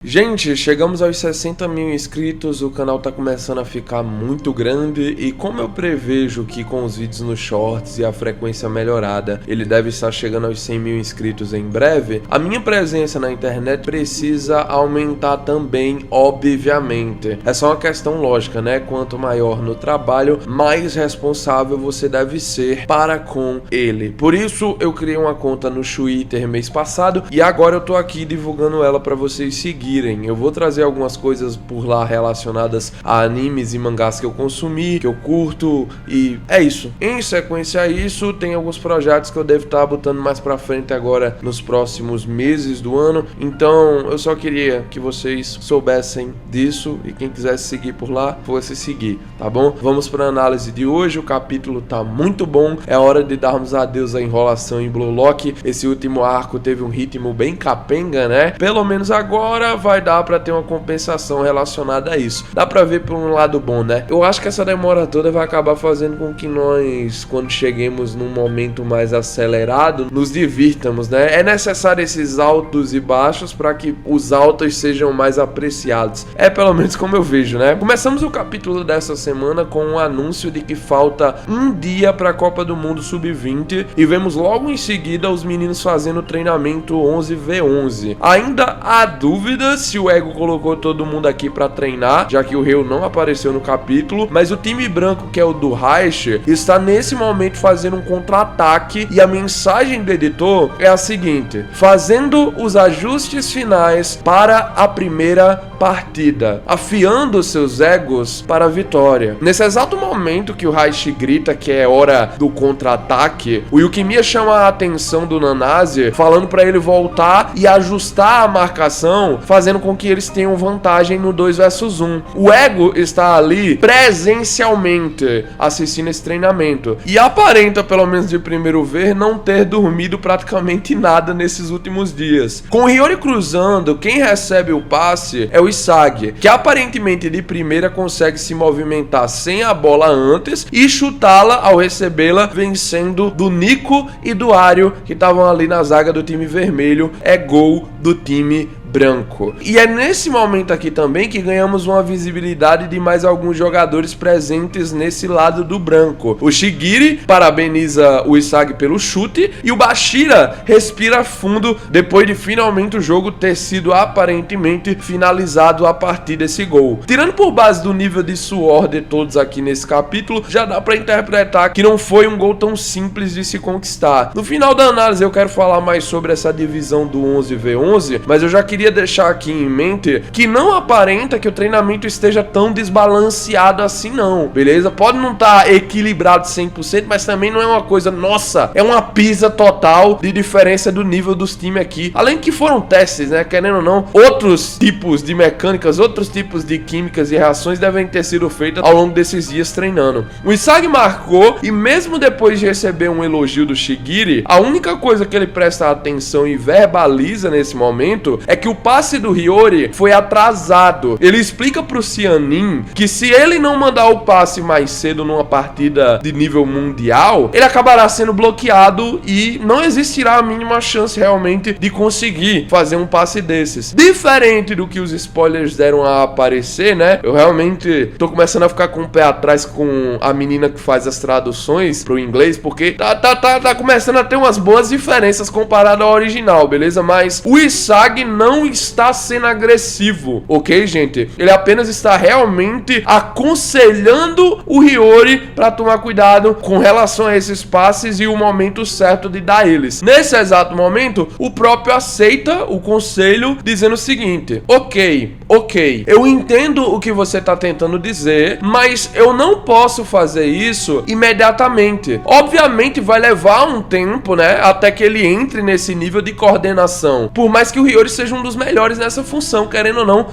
Gente, chegamos aos 60 mil inscritos, o canal tá começando a ficar muito grande e como eu prevejo que com os vídeos nos shorts e a frequência melhorada, ele deve estar chegando aos 100 mil inscritos em breve, a minha presença na internet precisa aumentar também, obviamente. É só uma questão lógica, né? Quanto maior no trabalho, mais responsável você deve ser para com ele. Por isso, eu criei uma conta no Twitter mês passado e agora eu tô aqui divulgando ela para vocês seguirem. Eu vou trazer algumas coisas por lá relacionadas a animes e mangás que eu consumi, que eu curto, e é isso. Em sequência a isso, tem alguns projetos que eu devo estar botando mais pra frente agora nos próximos meses do ano, então eu só queria que vocês soubessem disso e quem quisesse seguir por lá, fosse seguir, tá bom? Vamos pra análise de hoje, o capítulo tá muito bom, é hora de darmos adeus à enrolação em Blue Lock. Esse último arco teve um ritmo bem capenga, né? Pelo menos agora vai dar pra ter uma compensação relacionada a isso. Dá pra ver por um lado bom, né? Eu acho que essa demora toda vai acabar fazendo com que nós, quando cheguemos num momento mais acelerado, nos divirtamos, né? É necessário esses altos e baixos para que os altos sejam mais apreciados. É pelo menos como eu vejo, né? Começamos o capítulo dessa semana com um anúncio de que falta um dia pra Copa do Mundo Sub-20 e vemos logo em seguida os meninos fazendo o treinamento 11v11. Ainda há dúvida se o Ego colocou todo mundo aqui pra treinar, já que o Ryo não apareceu no capítulo, mas o time branco, que é o do Reich, está nesse momento fazendo um contra-ataque e a mensagem do editor é a seguinte: fazendo os ajustes finais para a primeira partida, afiando seus egos para a vitória. Nesse exato momento que o Reich grita que é hora do contra-ataque, o Yukimiya chama a atenção do Nanase, falando para ele voltar e ajustar a marcação, fazendo com que eles tenham vantagem no 2 versus 1. O Ego está ali presencialmente assistindo esse treinamento e aparenta, pelo menos de primeiro ver, não ter dormido praticamente nada nesses últimos dias. Com o Hiyori cruzando, quem recebe o passe é o Isagi, que aparentemente de primeira consegue se movimentar sem a bola antes e chutá-la ao recebê-la, vencendo do Nico e do Ario, que estavam ali na zaga do time vermelho. É gol do time branco. E é nesse momento aqui também que ganhamos uma visibilidade de mais alguns jogadores presentes nesse lado do branco. O Shigiri parabeniza o Isagi pelo chute e o Bashira respira fundo depois de finalmente o jogo ter sido aparentemente finalizado a partir desse gol. Tirando por base do nível de suor de todos aqui nesse capítulo, já dá pra interpretar que não foi um gol tão simples de se conquistar. No final da análise eu quero falar mais sobre essa divisão do 11v11, mas eu já queria deixar aqui em mente que não aparenta que o treinamento esteja tão desbalanceado assim não, beleza? Pode não estar equilibrado 100%, mas também não é uma coisa, nossa, é uma pisa total de diferença do nível dos times aqui. Além que foram testes, né? Querendo ou não, outros tipos de mecânicas, outros tipos de químicas e reações devem ter sido feitas ao longo desses dias treinando. O Isagi marcou e mesmo depois de receber um elogio do Shigiri, a única coisa que ele presta atenção e verbaliza nesse momento é que o passe do Hiyori foi atrasado. Ele explica pro Cianin que se ele não mandar o passe mais cedo numa partida de nível mundial, ele acabará sendo bloqueado e não existirá a mínima chance realmente de conseguir fazer um passe desses. Diferente do que os spoilers deram a aparecer, né? Eu realmente tô começando a ficar com o pé atrás com a menina que faz as traduções pro inglês, porque tá começando a ter umas boas diferenças comparado ao original, beleza? Mas o Isagi não está sendo agressivo, ok, gente? Ele apenas está realmente aconselhando o Hiyori para tomar cuidado com relação a esses passes e o momento certo de dar eles. Nesse exato momento, o próprio aceita o conselho, dizendo o seguinte: ok, eu entendo o que você está tentando dizer, mas eu não posso fazer isso imediatamente. Obviamente vai levar um tempo, né, até que ele entre nesse nível de coordenação. Por mais que o Hiyori seja um dos melhores nessa função, querendo ou não,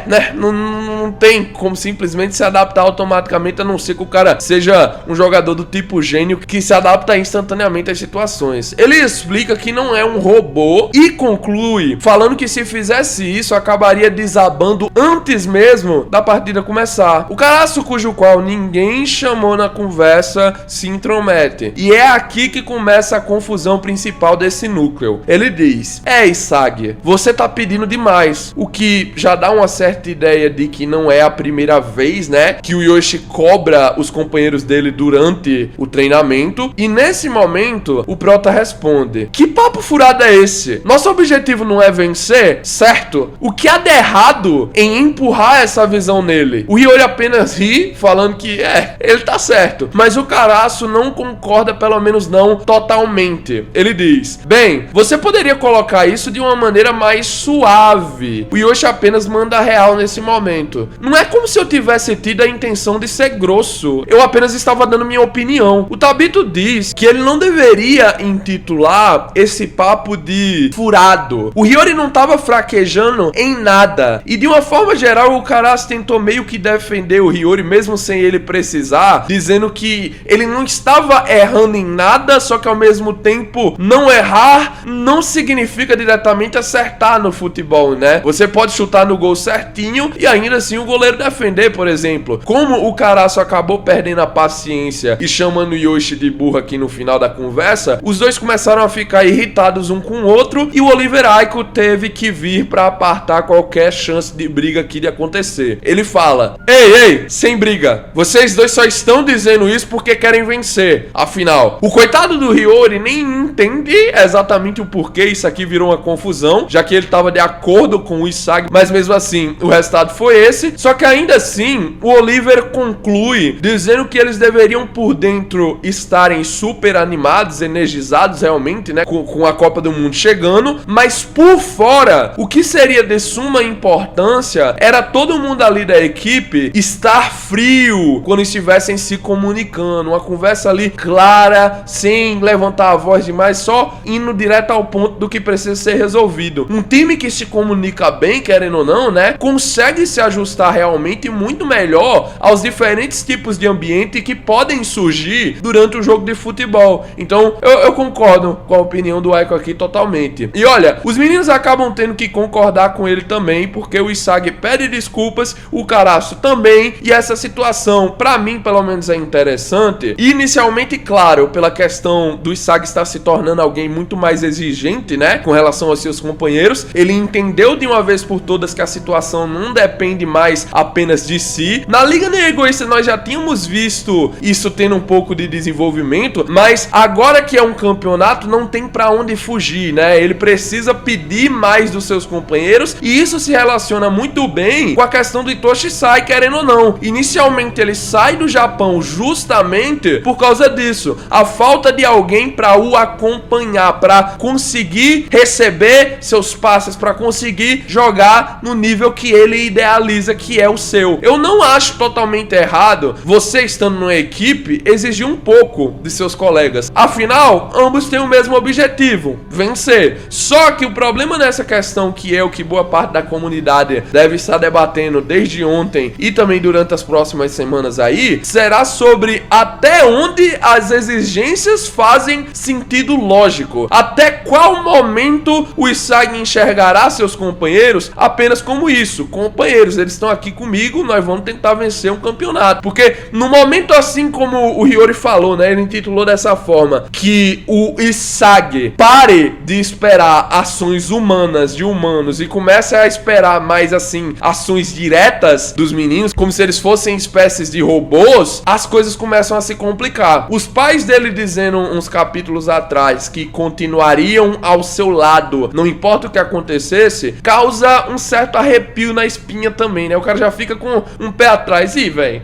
né, não tem como simplesmente se adaptar automaticamente, a não ser que o cara seja um jogador do tipo gênio que se adapta instantaneamente às situações. Ele explica que não é um robô e conclui falando que se fizesse isso acabaria desabando falando antes mesmo da partida começar. O Caraço, cujo qual ninguém chamou na conversa, se intromete. E é aqui que começa a confusão principal desse núcleo. Ele diz: Isag, você tá pedindo demais. O que já dá uma certa ideia de que não é a primeira vez, né, que o Yoshi cobra os companheiros dele durante o treinamento. E nesse momento, o Prota responde: que papo furado é esse? Nosso objetivo não é vencer, certo? O que há de errado em empurrar essa visão nele? O Hiyori apenas ri, falando que ele tá certo. Mas o Caraço não concorda, pelo menos não totalmente. Ele diz: bem, você poderia colocar isso de uma maneira mais suave. O Yoshi apenas manda real nesse momento. Não é como se eu tivesse tido a intenção de ser grosso. Eu apenas estava dando minha opinião. O Tabito diz que ele não deveria intitular esse papo de furado. O Hiyori não estava fraquejando em nada. E de uma forma geral, o Caraço tentou meio que defender o Hiyori, mesmo sem ele precisar, dizendo que ele não estava errando em nada, só que ao mesmo tempo, não errar não significa diretamente acertar no futebol, né? Você pode chutar no gol certinho e ainda assim o goleiro defender, por exemplo. Como o Caraço acabou perdendo a paciência e chamando o Yoshi de burro aqui no final da conversa, os dois começaram a ficar irritados um com o outro e o Oliver Aiko teve que vir para apartar qualquer chance de briga aqui de acontecer. Ele fala: ei, sem briga. Vocês dois só estão dizendo isso porque querem vencer. Afinal, o coitado do Hiyori nem entende exatamente o porquê isso aqui virou uma confusão, já que ele estava de acordo com o Isag, mas mesmo assim, o resultado foi esse. Só que ainda assim, o Oliver conclui dizendo que eles deveriam por dentro estarem super animados, energizados realmente, né, com a Copa do Mundo chegando, mas por fora, o que seria de suma importância era todo mundo ali da equipe estar frio quando estivessem se comunicando, uma conversa ali clara, sem levantar a voz demais, só indo direto ao ponto do que precisa ser resolvido. Um time que se comunica bem, querendo ou não, né, consegue se ajustar realmente muito melhor aos diferentes tipos de ambiente que podem surgir durante o jogo de futebol. Então, eu concordo com a opinião do Aiko aqui totalmente. E olha, os meninos acabam tendo que concordar com ele também, porque o Isag pede desculpas, o Caraço também, e essa situação, pra mim, pelo menos é interessante. E inicialmente, claro, pela questão do Isag estar se tornando alguém muito mais exigente, né, com relação aos seus companheiros, ele entendeu de uma vez por todas que a situação não depende mais apenas de si. Na Liga Nem Egoísta nós já tínhamos visto isso tendo um pouco de desenvolvimento, mas agora que é um campeonato não tem pra onde fugir, né? Ele precisa pedir mais dos seus companheiros, e isso se relaciona muito bem com a questão do Itoshi Sai, querendo ou não. Inicialmente ele sai do Japão justamente por causa disso, a falta de alguém pra o acompanhar, pra conseguir receber seus passes, pra conseguir jogar no nível que ele idealiza, que é o seu. Eu não acho totalmente errado você, estando numa equipe, exigir um pouco de seus colegas. Afinal, ambos têm o mesmo objetivo: vencer. Só que o problema nessa questão, que é o que boa parte da comunidade deve estar debatendo desde ontem e também durante as próximas semanas aí, será sobre até onde as exigências fazem sentido lógico. Até qual momento o Isag enxergará seus companheiros apenas como isso: companheiros, eles estão aqui comigo, nós vamos tentar vencer um campeonato. Porque no momento, assim como o Hiyori falou, né, ele intitulou dessa forma, que o Isag pare de esperar ações humanas de humanos e comece a esperar mais, assim, ações diretas dos meninos, como se eles fossem espécies de robôs, as coisas começam a se complicar. Os pais dele dizendo uns capítulos atrás que continuariam ao seu lado, não importa o que acontecesse, causa um certo arrepio na espinha também, né? O cara já fica com um pé atrás. E, velho,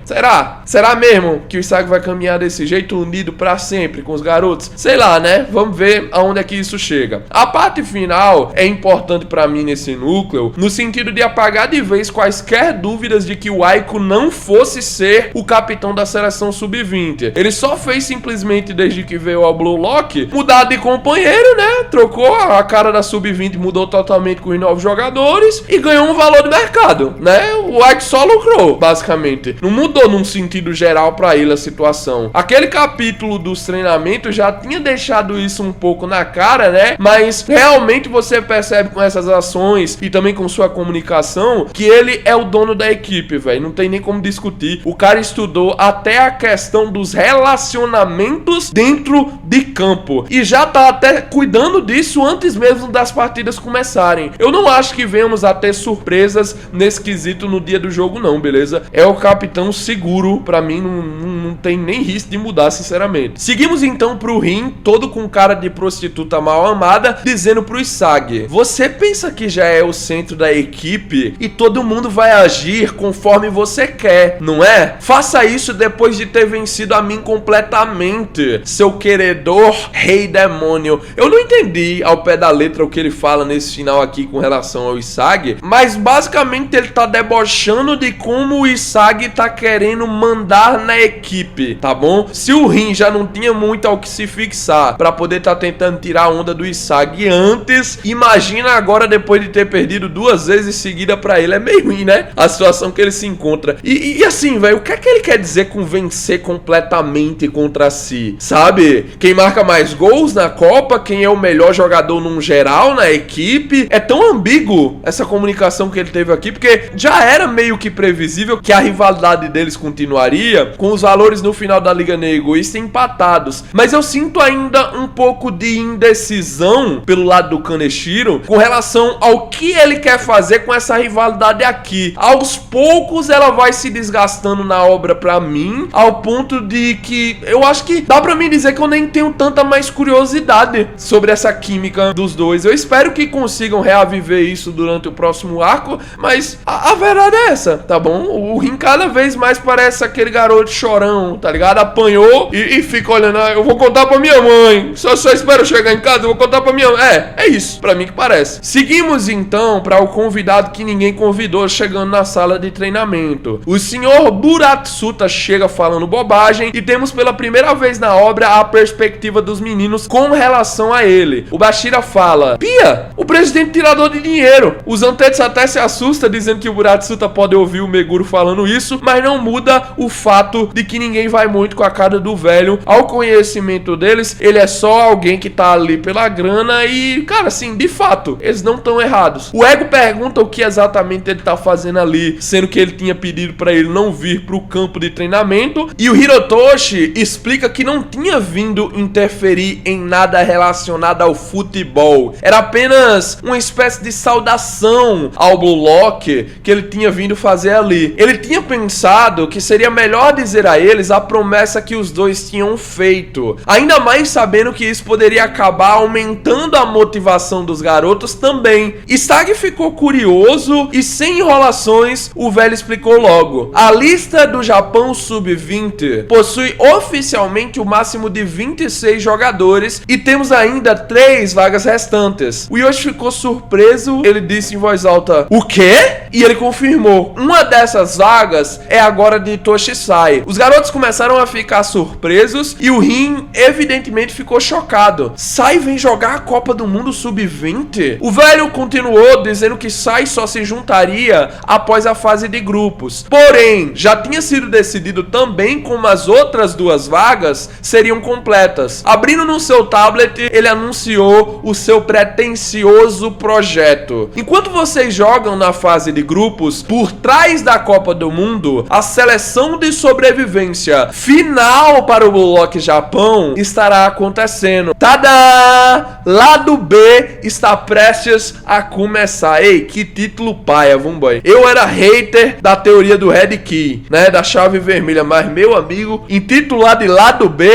será mesmo que o Isag vai caminhar desse jeito, unido pra sempre com os garotos? Sei lá, né? Vamos ver aonde é que isso chega. A parte final é importante pra mim nesse núcleo, no sentido de apagar de vez quaisquer dúvidas de que o Aiko não fosse ser o capitão da seleção sub-20. Ele só fez simplesmente, desde que veio ao Blue Lock, mudar de companheiro, né? Trocou a cara da sub-20, mudou totalmente com os novos jogadores e ganhou um valor de mercado, né? O o Ike só lucrou, basicamente. Não mudou num sentido geral pra ele a situação. Aquele capítulo dos treinamentos já tinha deixado isso um pouco na cara, né? Mas realmente você percebe com essas ações e também com sua comunicação que ele é o dono da equipe, velho. Não tem nem como discutir. O cara estudou até a questão dos relacionamentos dentro de campo e já tá até cuidando disso antes mesmo das partidas começarem. Eu não acho que venhamos a ter surpresas nesse quesito no dia do jogo, não, beleza? É o capitão seguro, pra mim não tem nem risco de mudar, sinceramente. Seguimos então pro Rin, todo com cara de prostituta mal amada, dizendo pro Isagi: você pensa que já é o centro da equipe e todo mundo vai agir conforme você quer, não é? Faça isso depois de ter vencido a mim completamente, seu queredor rei demônio. Eu não entendi ao pé da letra o que ele fala nesse final aqui com relação ao Isagi, mas basicamente ele tá debochando de como o Isagi tá querendo mandar na equipe, tá bom? Se o Rin já não tinha muito ao que se fixar pra poder tá tentando tirar a onda do Isagi antes, imagina agora depois de ter perdido 2 vezes seguida pra ele. É meio ruim, né? A situação que ele se encontra. E assim, velho, o que é que ele quer dizer com vencer completamente contra si? Sabe? Quem marca mais gols na Copa, quem é o melhor jogador num geral na equipe. É tão ambíguo essa comunicação que ele teve aqui, porque já era meio que previsível que a rivalidade deles continuaria com os valores no final da Liga Negra Egoísta empatados. Mas eu sinto ainda um pouco de indecisão pelo lado do Kaneshiro com relação ao que ele quer fazer com essa rivalidade aqui. Aos poucos ela vai se desgastando na obra pra mim, ao ponto de que eu acho que dá pra mim dizer que eu nem tenho tanta mais curiosidade sobre essa química dos dois. Eu espero que consigam reaviver isso durante o próximo arco, mas a verdade é essa, tá bom? O Rin cada vez mais parece aquele garoto chorão, tá ligado? Apanhou e fica olhando, eu vou contar pra minha mãe, só espero chegar em casa, eu vou contar pra minha mãe. É isso, pra mim que parece. Seguimos então para o convidado que ninguém convidou chegando na sala de treinamento. O senhor Buratsuta chega falando bobagem e temos pela primeira vez na obra a perspectiva dos meninos com relação a ele. O Bashira fala: Pia, o presidente tirador de dinheiro. Os Antetsu até se assusta dizendo que o Buratsuta pode ouvir o Meguro falando isso, mas não muda o fato de que ninguém vai muito com a cara do velho. Ao conhecimento deles, ele é só alguém que tá ali pela grana e, cara, assim, de fato, eles não estão errados. O Ego pergunta o que exatamente ele tá fazendo ali, sendo que ele tinha pedido pra ele não vir pro campo de treinamento, e o Hirotoshi explica que não tinha vindo interferir em nada relacionado ao futebol. Era apenas uma espécie de saudação ao Blue Lock que ele tinha vindo fazer ali. Ele tinha pensado que seria melhor dizer a eles a promessa que os dois tinham feito, ainda mais sabendo que isso poderia acabar aumentando a motivação dos garotos também. Isagi ficou curioso e, sem enrolações, o velho explicou logo: a lista do Japão Sub-20 possui oficialmente o máximo de 26 jogadores e temos ainda 3 vagas restantes. O Yoshi ficou surpreso, ele disse em voz alta: o quê? E ele confirmou: uma dessas vagas é agora de Toshisai. Os garotos começaram a ficar surpresos e o Rin evidentemente ficou chocado. Sai vem jogar a Copa do Mundo Sub-20? O velho continuou dizendo que Sai só se juntaria após a fase de grupos. Porém, já tinha sido decidido também como as outras 2 vagas seriam completas. Abrindo no seu tablet, ele anunciou o seu pretensioso projeto. Enquanto vocês jogam na fase de grupos, por trás da Copa do Mundo, a seleção de sobrevivência final para o Blue Lock Japão estará acontecendo. Tada! Lado B está prestes a começar. Ei, que título paia, vambora. Eu era hater da teoria do Red Key, né, da chave vermelha, mas meu amigo, intitulado de lado B,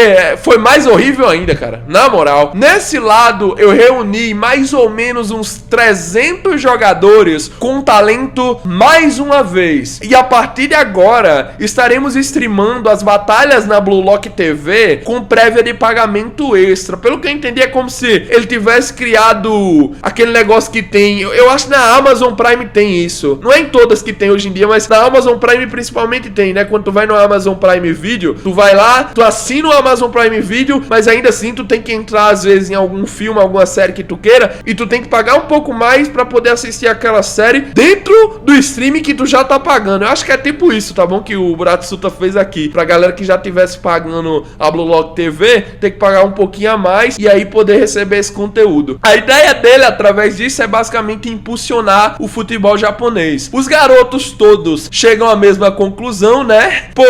foi mais horrível ainda, cara, na moral. Nesse lado, eu reuni mais ou menos uns 300 jogadores com talento mais uma vez. E a partir de agora, estaremos streamando as batalhas na Blue Lock TV com prévia de pagamento extra. Pelo que eu entendi, é como se eles ele tivesse criado aquele negócio que tem, eu acho que na Amazon Prime tem isso, não é em todas que tem hoje em dia, mas na Amazon Prime principalmente tem, né? Quando tu vai no Amazon Prime Video, tu vai lá, tu assina o Amazon Prime Video, mas ainda assim tu tem que entrar às vezes em algum filme, alguma série que tu queira, e tu tem que pagar um pouco mais pra poder assistir aquela série dentro do streaming que tu já tá pagando. Eu acho que é tipo isso, tá bom? Que o Buratsuta fez aqui, pra galera que já tivesse pagando a Blue Lock TV, ter que pagar um pouquinho a mais e aí poder receber esse conteúdo. A ideia dele, através disso, é basicamente impulsionar o futebol japonês. Os garotos todos chegam à mesma conclusão, né? Pô,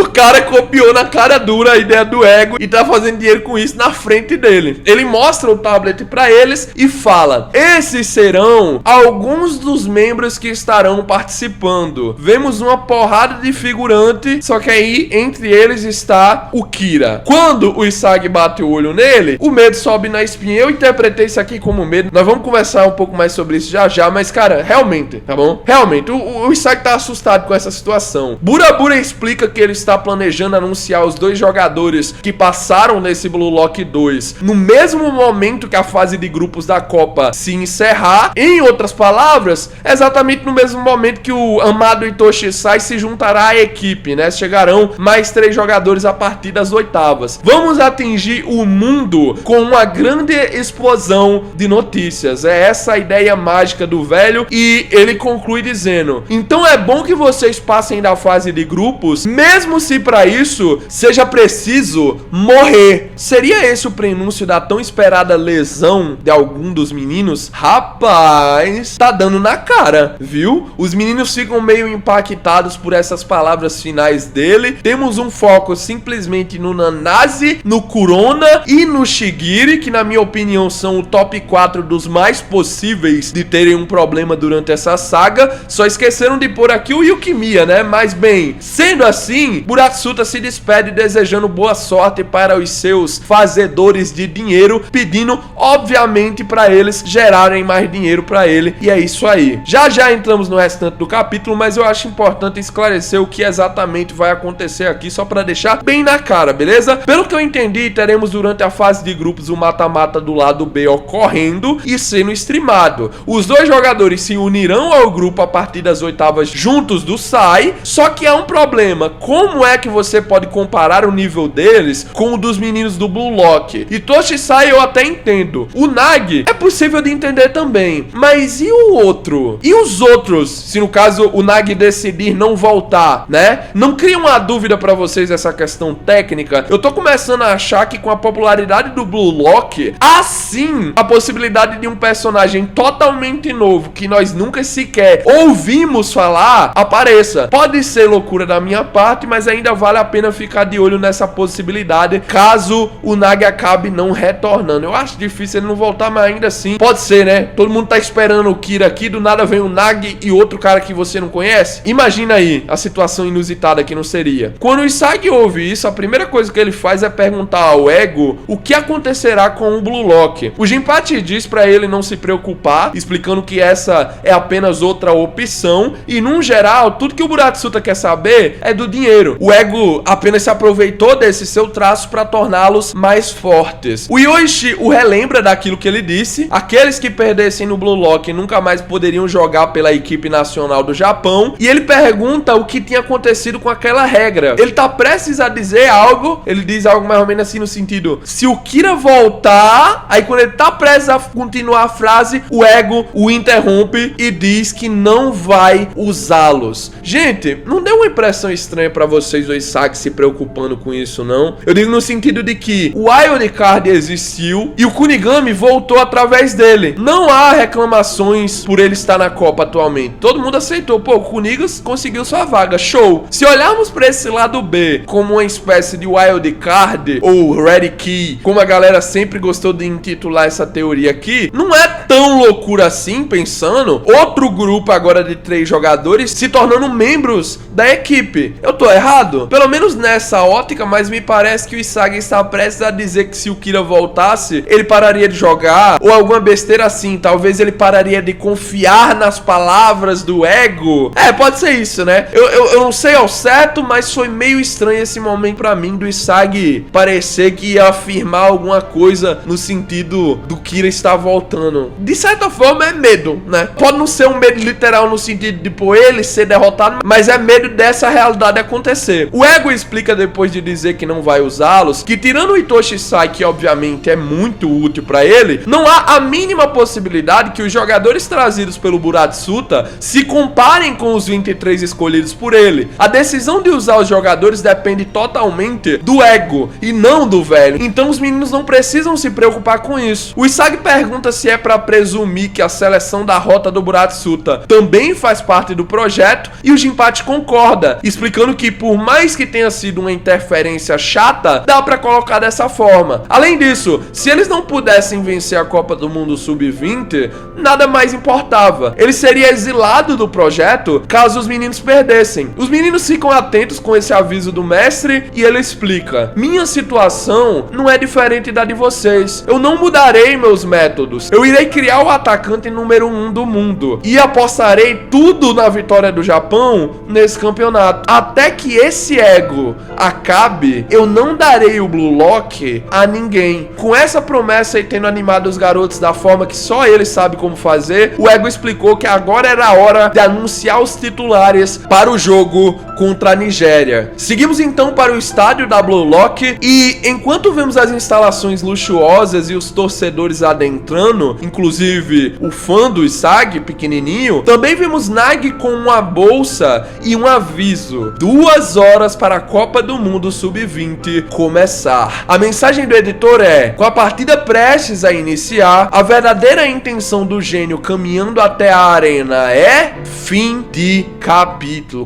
o cara copiou na cara dura a ideia do Ego e tá fazendo dinheiro com isso na frente dele. Ele mostra o tablet pra eles e fala: esses serão alguns dos membros que estarão participando. Vemos uma porrada de figurante, só que aí entre eles está o Kira. Quando o Isagi bate o olho nele, o medo sobe na espinha. Eu interpretei isso aqui como medo. Nós vamos conversar um pouco mais sobre isso já já, mas cara, realmente, tá bom? Realmente, o Isagi tá assustado com essa situação. Burabura explica que ele está planejando anunciar os dois jogadores que passaram nesse Blue Lock 2 no mesmo momento que a fase de grupos da Copa se encerrar. Em outras palavras, exatamente no mesmo momento que o amado Itoshi Sai se juntará à equipe, né? Chegarão mais 3 jogadores a partir das oitavas. Vamos atingir o mundo com uma grande explosão de notícias. É essa a ideia mágica do velho, e ele conclui dizendo: então é bom que vocês passem da fase de grupos, mesmo se para isso seja preciso morrer. Seria esse o prenúncio da tão esperada lesão de algum dos meninos? Rapaz, tá dando na cara, viu? Os meninos ficam meio impactados por essas palavras finais dele. Temos um foco simplesmente no Nanaze, no Kurona e no Shigiri, que na minha opinião são o top 4 dos mais possíveis de terem um problema durante essa saga. Só esqueceram de pôr aqui o Yukimiya, né? Mas bem, sendo assim, Buratsuta se despede desejando boa sorte para os seus fazedores de dinheiro, pedindo obviamente para eles gerarem mais dinheiro para ele, e é isso aí. Já já entramos no restante do capítulo, mas eu acho importante esclarecer o que exatamente vai acontecer aqui, só para deixar bem na cara, beleza? Pelo que eu entendi, teremos durante a fase de grupos o mata-mata do lado B ocorrendo e sendo streamado. Os dois jogadores se unirão ao grupo a partir das oitavas juntos do Sai, só que há um problema. Como é que você pode comparar o nível deles com o dos meninos do Blue Lock? Itoshi Sai eu até entendo. O Nagi é possível de entender também. Mas e o outro? E os outros? Se no caso o Nagi decidir não voltar, né? Não cria uma dúvida pra vocês essa questão técnica? Eu tô começando a achar que com a popularidade do Blue Lock, assim, a possibilidade de um personagem totalmente novo que nós nunca sequer ouvimos falar apareça. Pode ser loucura da minha parte, mas ainda vale a pena ficar de olho nessa possibilidade caso o Nagi acabe não retornando. Eu acho difícil ele não voltar, mas ainda assim pode ser, né? Todo mundo tá esperando o Kira aqui, do nada vem o Nagi e outro cara que você não conhece. Imagina aí a situação inusitada que não seria. Quando o Isagi ouve isso, a primeira coisa que ele faz é perguntar ao Ego o que acontecerá com o Blue Lock. O Jinpachi diz pra ele não se preocupar, explicando que essa é apenas outra opção, e num geral, tudo que o Buratsuta quer saber é do dinheiro. O Ego apenas se aproveitou desse seu traço para torná-los mais fortes. O Yoichi o relembra daquilo que ele disse: aqueles que perdessem no Blue Lock nunca mais poderiam jogar pela equipe nacional do Japão, e ele pergunta o que tinha acontecido com aquela regra. Ele tá prestes a dizer algo, ele diz algo mais ou menos assim no sentido: se o Kira voltar, aí quando ele tá prestes a continuar a frase, o Ego o interrompe e diz que não vai usá-los. Gente, não deu uma impressão estranha pra vocês o Isagi se preocupando com isso, não? Eu digo no sentido de que o Wild Card existiu e o Kunigami voltou através dele. Não há reclamações por ele estar na Copa atualmente. Todo mundo aceitou. Pô, o Kunigas conseguiu sua vaga. Show! Se olharmos pra esse lado B como uma espécie de Wild Card ou Red Key, como a galera sempre gostou de intitular essa teoria aqui, não é tão loucura assim, pensando outro grupo agora de 3 jogadores se tornando membros da equipe. Eu tô errado? errado, pelo menos nessa ótica, mas me parece que o Isagi está prestes a dizer que se o Kira voltasse, ele pararia de jogar, ou alguma besteira assim, talvez ele pararia de confiar nas palavras do ego. Pode ser isso, né? Eu não sei ao certo, mas foi meio estranho esse momento pra mim do Isagi parecer que ia afirmar alguma coisa no sentido do Kira estar voltando. De certa forma é medo, né? Pode não ser um medo literal no sentido de ele ser derrotado, mas é medo dessa realidade acontecer. O ego explica depois de dizer que não vai usá-los, que tirando o Itoshi Sai, que obviamente é muito útil pra ele, não há a mínima possibilidade que os jogadores trazidos pelo Buratsuta se comparem com os 23 escolhidos por ele. A decisão de usar os jogadores depende totalmente do ego e não do velho, então os meninos não precisam se preocupar com isso. O Isagi pergunta se é pra presumir que a seleção da rota do Buratsuta também faz parte do projeto, e o Jinpachi concorda, explicando que por mais que tenha sido uma interferência chata, dá pra colocar dessa forma. Além disso, se eles não pudessem vencer a Copa do Mundo Sub-20, nada mais importava. Ele seria exilado do projeto caso os meninos perdessem. Os meninos ficam atentos com esse aviso do mestre e ele explica: minha situação não é diferente da de vocês. Eu não mudarei meus métodos. Eu irei criar o atacante número 1 do mundo e apostarei tudo na vitória do Japão nesse campeonato. Até que esse ego acabe, eu não darei o Blue Lock a ninguém. Com essa promessa e tendo animado os garotos da forma que só ele sabe como fazer, o ego explicou que agora era a hora de anunciar os titulares para o jogo contra a Nigéria. Seguimos então para o estádio da Blue Lock e enquanto vemos as instalações luxuosas e os torcedores adentrando, inclusive o fã do Isagi, pequenininho, também vimos Nagi com uma bolsa e um aviso: 2 horas para a Copa do Mundo Sub-20 começar. A mensagem do editor é: com a partida prestes a iniciar, a verdadeira intenção do gênio caminhando até a arena é fim de capítulo.